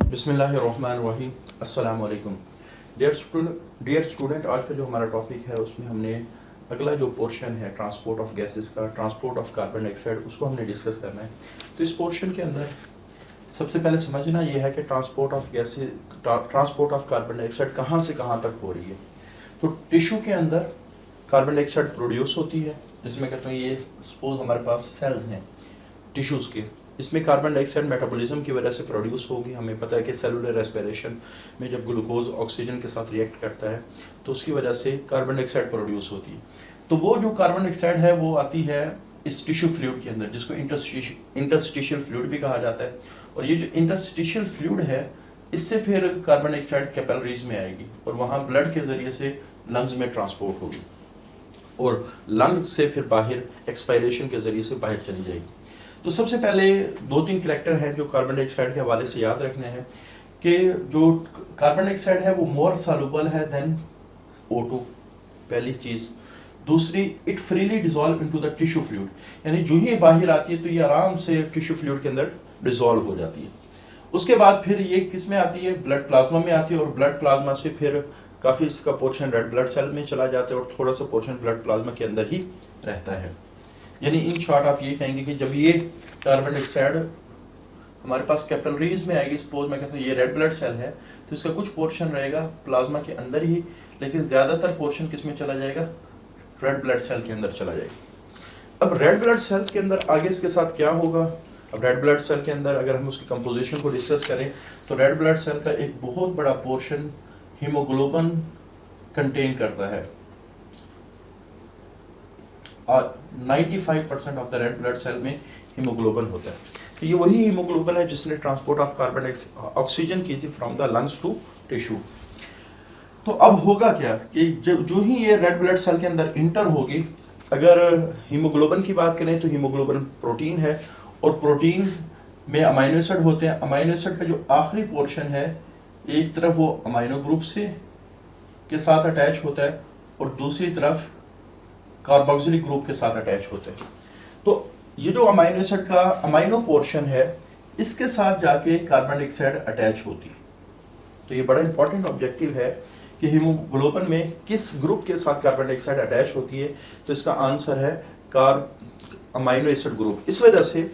बिस्मिल्लाहिर्रहमानिर्रहीम। अस्सलाम वालेकुम। डियर स्टूडेंट, आज का जो हमारा टॉपिक है उसमें हमने अगला जो पोर्शन है ट्रांसपोर्ट ऑफ गैसेस का, ट्रांसपोर्ट ऑफ कार्बन डाइऑक्साइड, उसको हमने डिस्कस करना है। तो इस पोर्शन के अंदर सबसे पहले समझना ये है कि transport of gases, transport of carbon dioxide कहाँ से कहाँ तक हो रही है। तो टिश्यू के अंदर कार्बन डाइऑक्साइड प्रोड्यूस होती है, जिसमें कहते हैं ये सपोज हमारे पास सेल्स हैं टिश्यूज़ के, इसमें कार्बन डाइऑक्साइड मेटाबॉलिज्म की वजह से प्रोड्यूस होगी। हमें पता है कि सेलुलर रेस्पिरेशन में जब ग्लूकोज ऑक्सीजन के साथ रिएक्ट करता है तो उसकी वजह से कार्बन डाइऑक्साइड प्रोड्यूस होती है। तो वो जो कार्बन डाइऑक्साइड है वो आती है इस टिश्यू फ्लूइड के अंदर, जिसको इंटरस्टिशियल फ्लूइड भी कहा जाता है। और ये जो इंटरस्टिशियल फ्लूइड है, इससे फिर कार्बन डाइऑक्साइड कैपिलरीज में आएगी और वहाँ ब्लड के ज़रिए से लंग्स में ट्रांसपोर्ट होगी और लंग्स से फिर बाहर एक्सपायरेशन के ज़रिए से बाहर चली जाएगी। तो सबसे पहले दो तीन करैक्टर हैं जो कार्बन डाइऑक्साइड के हवाले से याद रखने हैं कि जो कार्बन डाइऑक्साइड है वो मोर सॉल्युबल है देन O2, पहली चीज़। दूसरी, it freely dissolve into the tissue fluid, यानी जो ही बाहर आती है तो ये आराम से टिश्यू फ्लूइड के अंदर डिजॉल्व हो जाती है। उसके बाद फिर ये किस में आती है, ब्लड प्लाज्मा में आती है और ब्लड प्लाज्मा से फिर काफ़ी इसका पोर्शन रेड ब्लड सेल में चला जाता है और थोड़ा सा पोर्शन ब्लड प्लाज्मा के अंदर ही रहता है। यानी इन शॉर्ट आप ये कहेंगे कि जब ये कार्बन डाइऑक्साइड हमारे पास कैपिलरीज में आएगी, सपोज मैं कहता हूँ ये रेड ब्लड सेल है, तो इसका कुछ पोर्शन रहेगा प्लाज्मा के अंदर ही, लेकिन ज़्यादातर पोर्शन किस में चला जाएगा, रेड ब्लड सेल के अंदर चला जाएगा। अब रेड ब्लड सेल्स के अंदर आगे इसके साथ क्या होगा। अब रेड ब्लड सेल के अंदर अगर हम उसकी कंपोजिशन को डिस्कस करें तो रेड ब्लड सेल का एक बहुत बड़ा पोर्शन हीमोग्लोबिन कंटेन करता है। 95% of the red blood cell में हीमोग्लोबिन होता है। तो ये वही हीमोग्लोबिन है जिसने ट्रांसपोर्ट ऑफ कार्बन ऑक्सीजन की थी from the lungs to tissue. तो अब होगा क्या कि जो ही ये रेड ब्लड सेल के अंदर इंटर होगी, अगर हीमोग्लोबिन की बात करें तो हीमोग्लोबिन प्रोटीन है और प्रोटीन में अमाइनो एसिड होते हैं। अमाइनो एसिड का जो आखिरी पोर्शन है, एक तरफ वो अमाइनो ग्रुप से के साथ अटैच होता है और दूसरी तरफ कार्बोक्सिलिक ग्रुप के साथ अटैच होते हैं। तो ये जो अमाइनो एसिड का अमाइनो पोर्शन है, इसके साथ जाके कार्बन डाइऑक्साइड अटैच होती है। तो ये बड़ा इंपॉर्टेंट ऑब्जेक्टिव है कि हीमोग्लोबिन में किस ग्रुप के साथ कार्बन डाइऑक्साइड अटैच होती है। तो इसका आंसर है अमाइनो एसिड ग्रुप। इस वजह से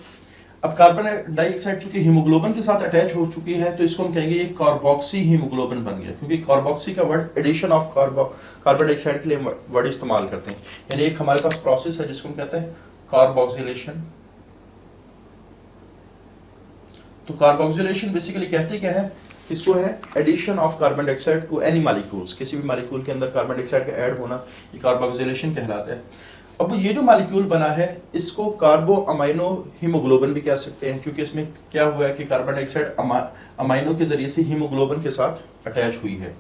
अब कार्बन डाइऑक्साइड चूंकि हीमोग्लोबिन के साथ अटैच हो चुकी है तो इसको हम कहेंगे ये कार्बोक्सी हीमोग्लोबिन बन गया, क्योंकि कार्बोक्सी का word addition of carbon dioxide के लिए वर्ड इस्तेमाल करते हैं। यानी एक हमारे पास प्रोसेस है जिसको हम कहते हैं कार्बोक्सिलेशन। तो कार्बोक्सिलेशन बेसिकली कहते क्या है, इसको है addition of carbon dioxide to any molecules. किसी भी मॉलिक्यूल के अंदर कार्बन डाइऑक्साइड का ऐड होना ये कार्बोक्सिलेशन कहलाता है। अब ये जो मॉलिक्यूल बना है इसको कार्बो अमाइनो हीमोग्लोबिन भी कह सकते हैं, क्योंकि इसमें क्या हुआ है कि कार्बन डाइऑक्साइड अमाइनो के जरिए से हीमोग्लोबिन के साथ अटैच हुई है।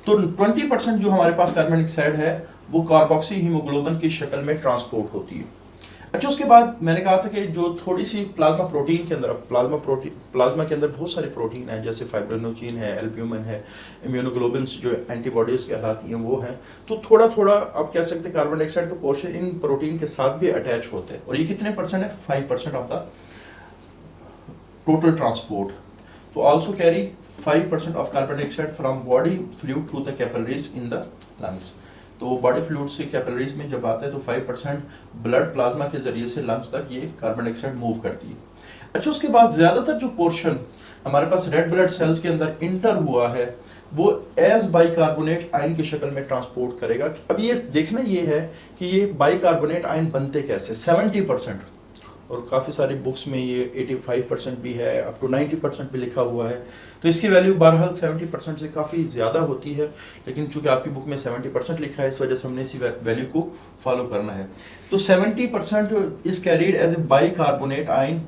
तो 20% जो हमारे पास कार्बन डाइऑक्साइड है वो कार्बोक्सी हीमोग्लोबिन की शक्ल में ट्रांसपोर्ट होती है। अच्छा, उसके बाद मैंने कहा था कि जो थोड़ी सी प्लाज्मा प्रोटीन के अंदर, प्लाज्मा के अंदर बहुत सारे प्रोटीन हैं, जैसे फाइब्रिनोजिन है, एल्ब्यूमिन है, इम्यूनोग्लोबिन्स जो एंटीबॉडीज कहलाती हैं वो हैं। तो थोड़ा थोड़ा आप कह सकते हैं कार्बन डाइऑक्साइड का पोर्शन इन प्रोटीन के साथ भी अटैच होते हैं। और ये कितने परसेंट है, 5% ऑफ द टोटल ट्रांसपोर्ट। तो also carry 5% of carbon dioxide from body fluid to the capillaries in the lungs. तो बॉडी फ्लूइड से कैपिलरीज में जब आता है तो 5% ब्लड प्लाज्मा के जरिए से लंग्स तक ये कार्बन डाइऑक्साइड मूव करती है। अच्छा, उसके बाद ज़्यादातर जो पोर्शन हमारे पास रेड ब्लड सेल्स के अंदर इंटर हुआ है वो एज बाइकार्बोनेट आयन की शक्ल में ट्रांसपोर्ट करेगा। अब ये देखना ये है कि ये बाइकार्बोनेट आयन बनते कैसे। 70% और काफ़ी सारी बुक्स में ये 85% भी है, अप टू 90% भी लिखा हुआ है। तो इसकी वैल्यू बहरहाल 70% से काफ़ी ज़्यादा होती है, लेकिन चूंकि आपकी बुक में 70% लिखा है इस वजह से हमने इसी वैल्यू को फॉलो करना है। तो 70% is carried as a bicarbonate ion,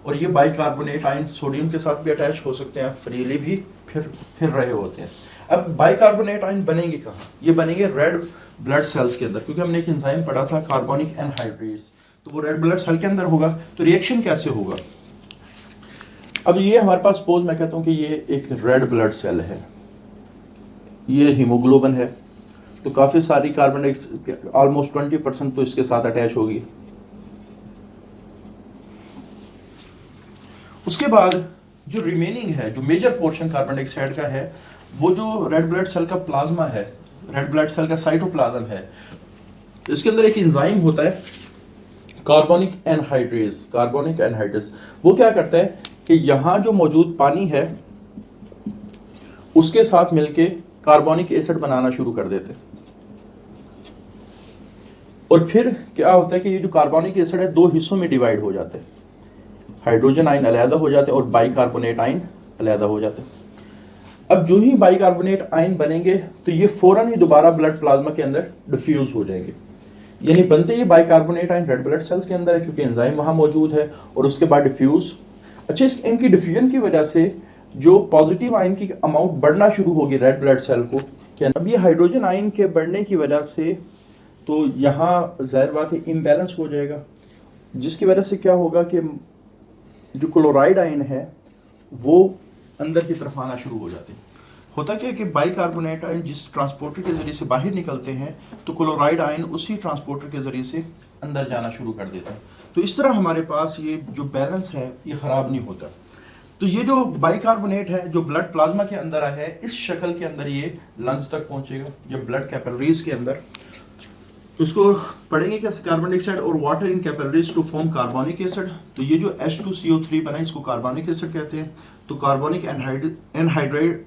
और ये बाइकार्बोनेट आयन सोडियम के साथ भी अटैच हो सकते हैं, फ्रीली भी फिर रहे होते हैं। अब बाइकार्बोनेट आयन बनेंगे कहाँ, ये बनेंगे रेड ब्लड सेल्स के अंदर, क्योंकि हमने एक एंजाइम पढ़ा था कार्बोनिक एनहाइड्रेज, तो वो रेड ब्लड सेल के अंदर होगा। तो रिएक्शन कैसे होगा। अब ये हमारे पास सपोज मैं कहता हूँ कि ये एक रेड ब्लड सेल है, ये हीमोग्लोबिन है, तो काफ़ी सारी कार्बन ऑलमोस्ट 20% तो इसके साथ अटैच होगी। उसके बाद जो रिमेनिंग है, जो मेजर पोर्शन कार्बन डाइऑक्साइड का है, वो जो रेड ब्लड सेल का प्लाज्मा है, रेड ब्लड सेल का साइटोप्लाज्म है, इसके अंदर एक एंजाइम होता है कार्बोनिक एनहाइड्रेज। कार्बोनिक एनहाइड्रेज वो क्या करता है कि यहाँ जो मौजूद पानी है उसके साथ मिलके कार्बोनिक एसिड बनाना शुरू कर देते हैं। और फिर क्या होता है कि ये जो कार्बोनिक एसिड है 2 हिस्सों में डिवाइड हो जाते हैं, हाइड्रोजन आयन अलग हो जाते हैं और बाइकार्बोनेट आयन अलग हो जाते हैं। अब जो ही बाइकार्बोनेट आयन बनेंगे तो ये फौरन ही दोबारा ब्लड प्लाज्मा के अंदर डिफ्यूज हो जाएंगे, यानी बनते ही bicarbonate ion red blood cells के अंदर है क्योंकि एंजाइम वहां मौजूद है, और उसके बाद डिफ्यूज। अच्छा, इनकी डिफ्यूजन की वजह से जो पॉजिटिव आयन की अमाउंट बढ़ना शुरू होगी रेड ब्लड सेल को क्या, अब ये हाइड्रोजन आयन के बढ़ने की वजह से तो यहाँ ज़ाहिर बात है इम्बैलेंस हो जाएगा, जिसकी वजह से क्या होगा कि जो क्लोराइड आयन है वो अंदर की तरफ आना शुरू हो जाते हैं। होता क्या है कि बाइकार्बोनेट आयन जिस ट्रांसपोर्टर के ज़रिए से बाहर निकलते हैं तो क्लोराइड आयन उसी ट्रांसपोर्टर के ज़रिए से अंदर जाना शुरू कर देता है। तो इस तरह हमारे पास ये जो बैलेंस है ये ख़राब नहीं होता। तो ये जो बाइकार्बोनेट है जो ब्लड प्लाज्मा के अंदर है, इस शक्ल के अंदर ये लंग्स तक पहुंचेगा, जब ब्लड कैपिलरीज के अंदर तो उसको पढ़ेंगे क्या, कार्बन डाइऑक्साइड और water in capillaries to form carbonic acid. तो ये जो H2CO3 बना इसको कार्बोनिक एसिड कहते हैं। तो कार्बोनिक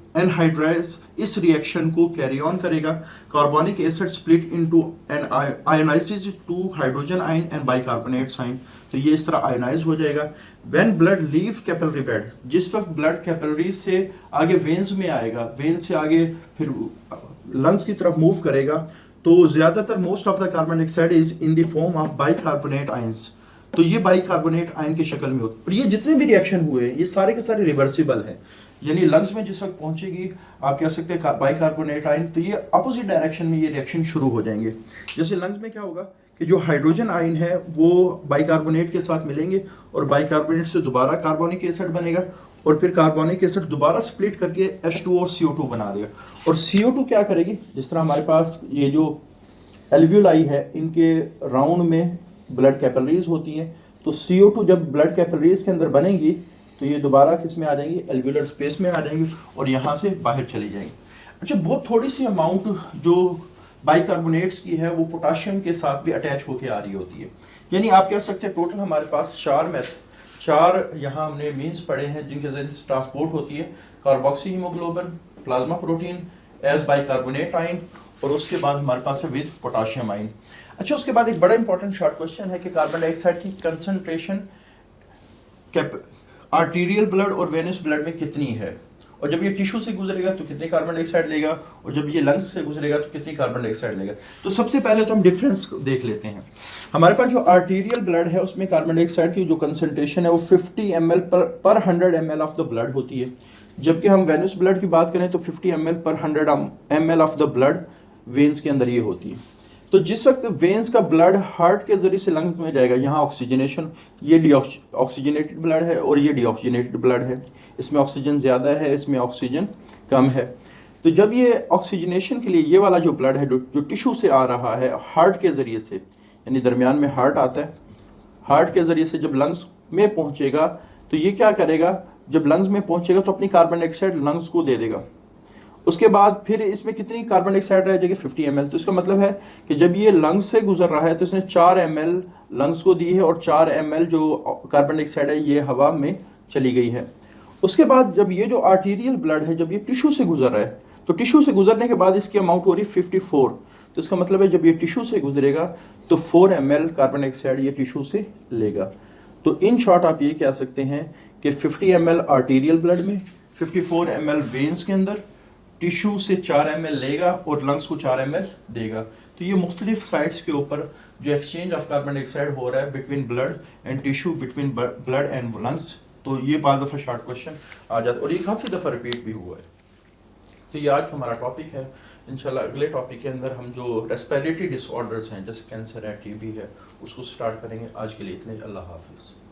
एनहाइड्रेज इस रिएक्शन को कैरी ऑन करेगा। Carbonic acid split into an ionizes to hydrogen ion and bicarbonates ion. तो ये इस तरह आयोनाइज हो जाएगा। When blood leave capillary bed, जिस वक्त ब्लड कैपिलरीज से आगे वेन्स में आएगा, वेन्स से आगे फिर लंग्स की तरफ मूव करेगा, तो ज्यादातर most of the carbon dioxide is in the form of bicarbonate ions. तो ये बाइकार्बोनेट आयन की शक्ल में होता है। और ये जितने भी रिएक्शन हुए ये सारे के सारे रिवर्सिबल हैं, यानी लंग्स में जिस वक्त पहुंचेगी आप कह सकते हैं बाइकार्बोनेट आयन, तो ये अपोजिट डायरेक्शन में ये रिएक्शन शुरू हो जाएंगे। जैसे लंग्स में क्या होगा कि जो हाइड्रोजन आयन है वो बाइकार्बोनेट के साथ मिलेंगे और बाइकार्बोनेट से दोबारा कार्बोनिक एसिड बनेगा और फिर कार्बोनिक एसिड दोबारा स्प्लिट करके H2 और CO2 बना देगा। और CO2 क्या करेगी, जिस तरह हमारे पास ये जो एल्वियोलाई है इनके राउंड में ब्लड कैपिलरीज होती हैं, तो CO2 जब ब्लड कैपिलरीज के अंदर बनेंगी तो ये दोबारा किस में आ जाएंगी, एल्वियोलर स्पेस में आ जाएंगी और यहाँ से बाहर चली जाएंगी। अच्छा, बहुत थोड़ी सी अमाउंट जो बाइकार्बोनेट्स की है वो पोटाशियम के साथ भी अटैच होकर आ रही होती है। यानी आप कह सकते हैं टोटल हमारे पास 4 यहाँ हमने मीन्स पढ़े हैं जिनके जरिए से ट्रांसपोर्ट होती है। Carboxy haemoglobin, plasma protein as bicarbonate ion, और उसके बाद हमारे पास है विद पोटाशियम आयन। अच्छा, उसके बाद एक बड़ा इंपॉर्टेंट शॉर्ट क्वेश्चन है कि कार्बन डाइऑक्साइड की कंसंट्रेशन आर्टीरियल ब्लड और वेनस ब्लड में कितनी है, और जब ये टिश्यू से गुजरेगा तो कितनी कार्बन डाइऑक्साइड लेगा, और जब ये लंग्स से गुजरेगा तो कितनी कार्बन डाइऑक्साइड लेगा। तो सबसे पहले तो हम डिफरेंस देख लेते हैं। हमारे पास जो आर्टीरियल ब्लड है उसमें कार्बन डाइऑक्साइड की जो कंसंट्रेशन है वो 50 ml पर 100 ml ऑफ द ब्लड होती है, जबकि हम वेनस ब्लड की बात करें तो 50 ml पर 100 ml of the blood veins के अंदर ये होती है। तो जिस वक्त वेन्स का ब्लड हार्ट के जरिए से लंग्स में जाएगा, यहाँ ऑक्सीजनेशन, ये ऑक्सीजनेटेड ब्लड है और ये डीऑक्सीजनेटेड ब्लड है, इसमें ऑक्सीजन ज़्यादा है, इसमें ऑक्सीजन कम है। तो जब ये ऑक्सीजनेशन के लिए ये वाला जो ब्लड है जो टिश्यू से आ रहा है हार्ट के ज़रिए से, यानी दरमियान में हार्ट आता है, हार्ट के ज़रिए से जब लंग्स में पहुँचेगा तो ये क्या करेगा, जब लंग्स में पहुँचेगा तो अपनी कार्बन डाइऑक्साइड लंग्स को दे देगा। उसके बाद फिर इसमें कितनी कार्बन डाइऑक्साइड रह जाएगी, 50 ml। तो इसका मतलब है कि जब ये लंग्स से गुजर रहा है तो इसने 4 ml लंग्स को दी है और 4 ml जो कार्बन डाइऑक्साइड है ये हवा में चली गई है। उसके बाद जब ये जो आर्टीरियल ब्लड है जब ये टिश्यू से गुजर रहा है तो टिश्यू से गुजरने के बाद इसकी अमाउंट हो रही है 54। तो इसका मतलब है जब ये टिश्यू से गुजरेगा तो 4 ml कार्बन डाइऑक्साइड ये टिश्यू से लेगा। तो इन शॉर्ट आप ये कह सकते हैं कि 50 ml आर्टीरियल ब्लड में, 54 ml वेन्स के अंदर, टिश्यू से 4 ml लेगा और लंग्स को 4 ml देगा। तो ये मुख्तलिफ साइट्स के ऊपर जो एक्सचेंज ऑफ कार्बन डाइऑक्साइड हो रहा है between blood and tissue, between blood and lungs, तो ये बाद दफ़ा शॉर्ट क्वेश्चन आ जाता है और ये काफ़ी दफ़ा रिपीट भी हुआ है। तो ये आज हमारा टॉपिक है। इंशाल्लाह अगले टॉपिक के अंदर हम जो रेस्पिरेटरी डिसऑर्डर्स हैं जैसे कैंसर है, टीबी है, उसको स्टार्ट करेंगे। आज के लिए इतने, अल्लाह हाफिज़।